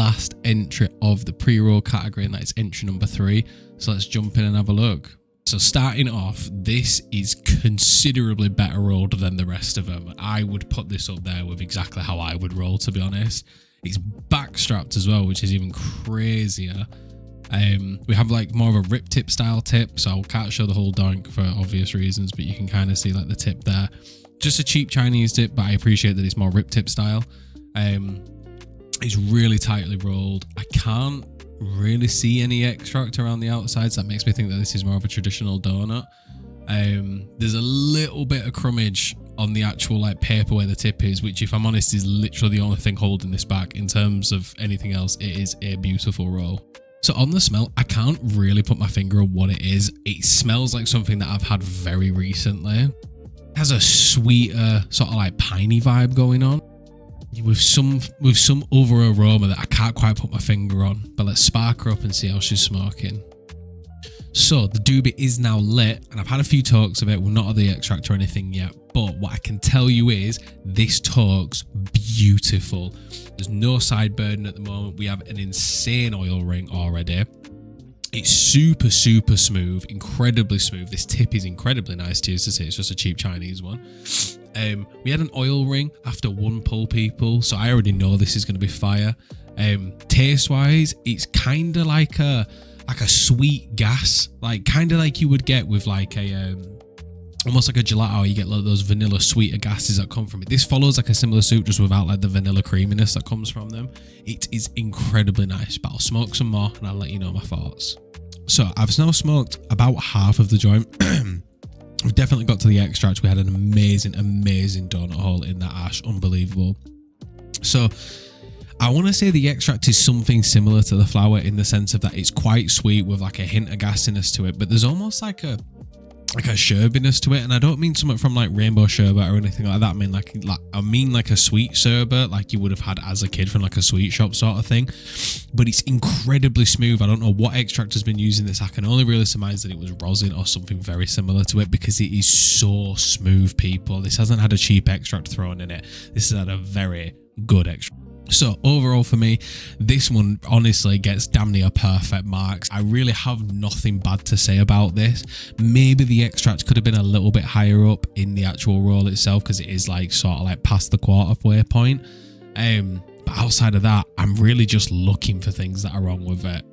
last entry of the pre-roll category, and that is entry number 3. So let's jump in and have a look. So starting off, this is considerably better rolled than the rest of them. I would put this up there with exactly how I would roll, to be honest. It's backstrapped as well, which is even crazier. We have like more of a rip tip style tip, so I can't show the whole doink for obvious reasons, but you can kind of see like the tip there. Just a cheap Chinese tip, but I appreciate that it's more rip tip style. It's really tightly rolled. I can't really see any extract around the outside, so that makes me think that this is more of a traditional donut. There's a little bit of crumbage on the actual like paper where the tip is, which if I'm honest is literally the only thing holding this back. In terms of anything else, it is a beautiful roll. So on the smell, I can't really put my finger on what it is. It smells like something that I've had very recently. It has a sweeter sort of like piney vibe going on, with some other aroma that I can't quite put my finger on. But let's spark her up and see how she's smoking. So the doobie is now lit, and I've had a few talks of it. We're not at the extract or anything yet, but what I can tell you is this talks beautiful. There's no side burden at the moment. We have an insane oil ring already. It's super smooth, incredibly smooth. This tip is incredibly nice to use to say. It's just a cheap Chinese one. We had an oil ring after one pull, people, so I already know this is going to be fire. Taste wise, it's kind of like a sweet gas, like kind of like you would get with like a almost like a gelato. You get like those vanilla sweeter gases that come from it. This follows like a similar soup, just without like the vanilla creaminess that comes from them. It is incredibly nice, but I'll smoke some more and I'll let you know my thoughts. So I've now smoked about half of the joint. We've definitely got to the extract. We had an amazing donut hole in that ash, unbelievable. So I want to say the extract is something similar to the flower in the sense of that it's quite sweet with like a hint of gassiness to it, but there's almost like a sherbiness to it. And I don't mean something from like rainbow sherbet or anything like that. I mean like a sweet sherbet like you would have had as a kid from like a sweet shop sort of thing, but it's incredibly smooth. I don't know what extract has been using this. I can only really surmise that it was rosin or something very similar to it, because it is so smooth, people. This hasn't had a cheap extract thrown in it. This has had a very good extract. So overall for me, this one honestly gets damn near perfect marks. I really have nothing bad to say about this. Maybe the extract could have been a little bit higher up in the actual roll itself, because it is like sort of like past the quarter-way point. But outside of that, I'm really just looking for things that are wrong with it.